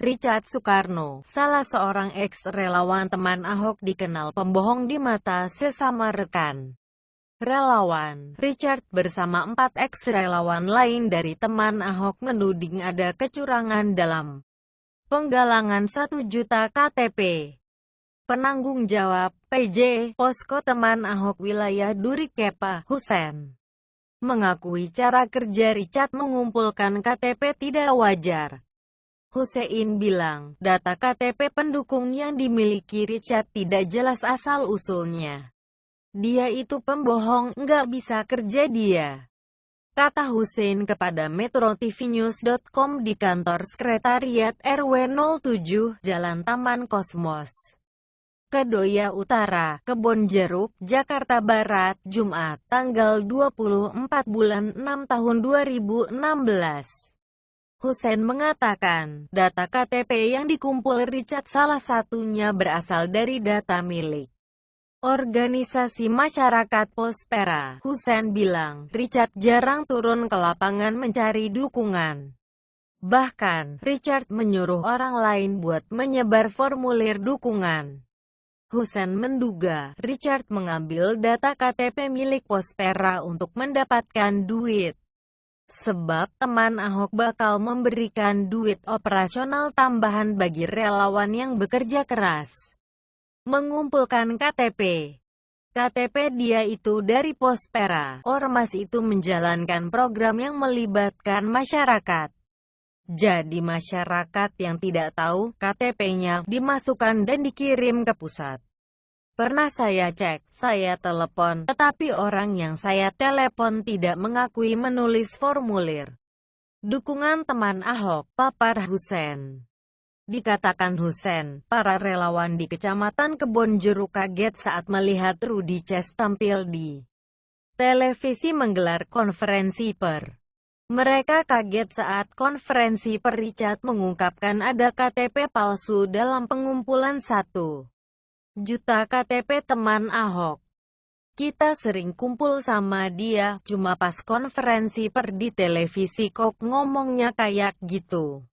Richard Soekarno, salah seorang eks-relawan teman Ahok, dikenal pembohong di mata sesama rekan relawan. Richard bersama 4 eks-relawan lain dari teman Ahok menuding ada kecurangan dalam penggalangan 1 juta KTP. Penanggung jawab PJ Posko Teman Ahok Wilayah Duri Kepa Hussein mengakui cara kerja Richard mengumpulkan KTP tidak wajar. Hussein bilang, data KTP pendukung yang dimiliki Richard tidak jelas asal-usulnya. Dia itu pembohong, nggak bisa kerja dia, kata Hussein kepada metrotvnews.com di kantor sekretariat RW 07, Jalan Taman Kosmos, Kedoya Utara, Kebonjeruk, Jakarta Barat, Jumat, tanggal 24 bulan 6 tahun 2016. Hussein mengatakan, data KTP yang dikumpul Richard salah satunya berasal dari data milik organisasi masyarakat Pospera. Hussein bilang, Richard jarang turun ke lapangan mencari dukungan. Bahkan, Richard menyuruh orang lain buat menyebar formulir dukungan. Hussein menduga, Richard mengambil data KTP milik Pospera untuk mendapatkan duit. Sebab teman Ahok bakal memberikan duit operasional tambahan bagi relawan yang bekerja keras mengumpulkan KTP. KTP dia itu dari Pospera. Ormas itu menjalankan program yang melibatkan masyarakat. Jadi masyarakat yang tidak tahu, KTP-nya dimasukkan dan dikirim ke pusat. Pernah saya cek, saya telepon, tetapi orang yang saya telepon tidak mengakui menulis formulir dukungan teman Ahok, papar Hussein. Dikatakan Hussein, para relawan di Kecamatan Kebonjeruk kaget saat melihat Rudy Ces tampil di televisi menggelar konferensi per. Mereka kaget saat konferensi per Richard mengungkapkan ada KTP palsu dalam pengumpulan 1 juta KTP teman Ahok. Kita sering kumpul sama dia, cuma pas konferensi per di televisi kok ngomongnya kayak gitu.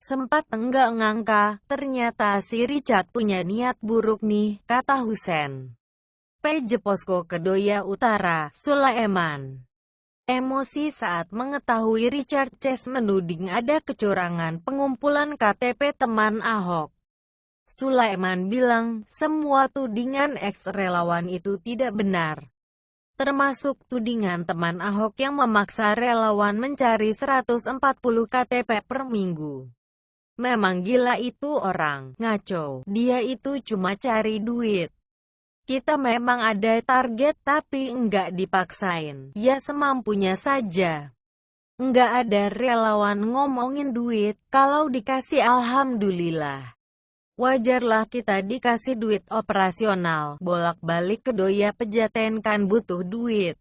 Sempat enggak ngangka, ternyata si Richard punya niat buruk nih, kata Hussein. PJ Posko Kedoya Utara, Sulaiman emosi saat mengetahui Richard Ces menuding ada kecurangan pengumpulan KTP teman Ahok. Sulaiman bilang, semua tudingan eks-relawan itu tidak benar. Termasuk tudingan teman Ahok yang memaksa relawan mencari 140 KTP per minggu. Memang gila itu orang, ngaco, dia itu cuma cari duit. Kita memang ada target tapi enggak dipaksain, ya semampunya saja. Enggak ada relawan ngomongin duit, kalau dikasih alhamdulillah. Wajarlah kita dikasih duit operasional, bolak-balik Kedoya Pejaten kan butuh duit.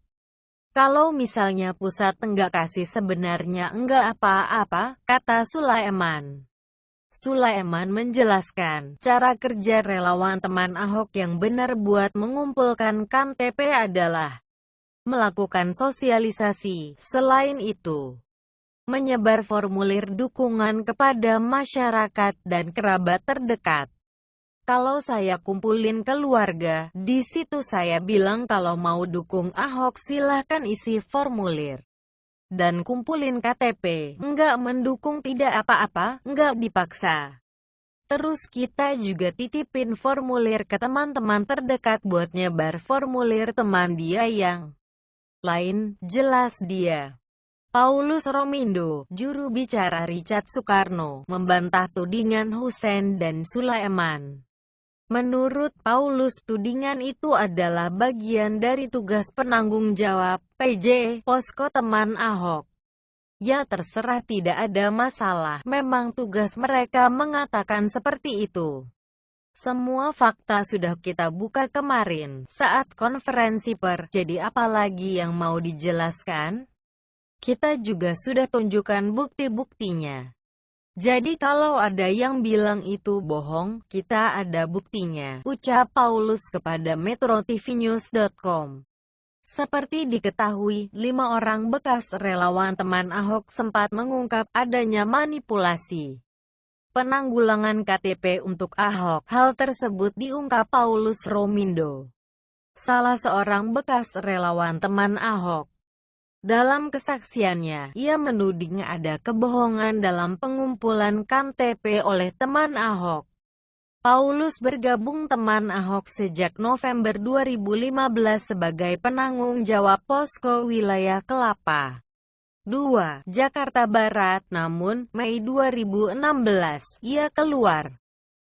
Kalau misalnya pusat enggak kasih sebenarnya enggak apa-apa, kata Sulaiman. Sulaiman menjelaskan, cara kerja relawan teman Ahok yang benar buat mengumpulkan KTP adalah melakukan sosialisasi. Selain itu, menyebar formulir dukungan kepada masyarakat dan kerabat terdekat. Kalau saya kumpulin keluarga, di situ saya bilang kalau mau dukung Ahok silahkan isi formulir. Dan kumpulin KTP, enggak mendukung tidak apa-apa, enggak dipaksa. Terus kita juga titipin formulir ke teman-teman terdekat buat nyebar formulir teman dia yang lain, jelas dia. Paulus Romindo, juru bicara Richard Soekarno, membantah tudingan Hussein dan Sulaiman. Menurut Paulus, tudingan itu adalah bagian dari tugas penanggung jawab PJ Posko Teman Ahok. Ya terserah, tidak ada masalah, memang tugas mereka mengatakan seperti itu. Semua fakta sudah kita buka kemarin saat konferensi per, jadi apa lagi yang mau dijelaskan? Kita juga sudah tunjukkan bukti-buktinya. Jadi kalau ada yang bilang itu bohong, kita ada buktinya, ucap Paulus kepada metrotvnews.com. Seperti diketahui, 5 orang bekas relawan teman Ahok sempat mengungkap adanya manipulasi penanggulangan KTP untuk Ahok. Hal tersebut diungkap Paulus Romindo, salah seorang bekas relawan teman Ahok. Dalam kesaksiannya, ia menuding ada kebohongan dalam pengumpulan KTP oleh teman Ahok. Paulus bergabung teman Ahok sejak November 2015 sebagai penanggung jawab posko wilayah Kelapa II, Jakarta Barat. Namun, Mei 2016, ia keluar.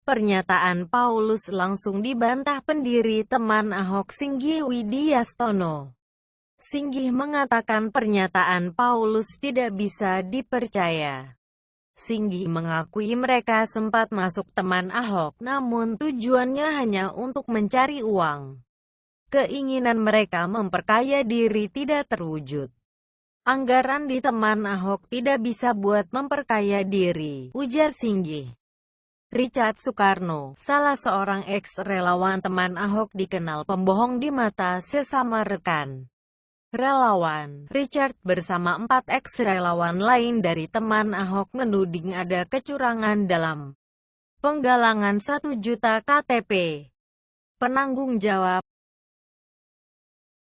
Pernyataan Paulus langsung dibantah pendiri teman Ahok Singgih Widyastono. Singgih mengatakan pernyataan Paulus tidak bisa dipercaya. Singgih mengakui mereka sempat masuk teman Ahok, namun tujuannya hanya untuk mencari uang. Keinginan mereka memperkaya diri tidak terwujud. Anggaran di teman Ahok tidak bisa buat memperkaya diri, ujar Singgih. Richard Soekarno, salah seorang eks-relawan teman Ahok, dikenal pembohong di mata sesama rekan relawan. Richard bersama 4 eks-relawan lain dari teman Ahok menuding ada kecurangan dalam penggalangan 1 juta KTP. Penanggung jawab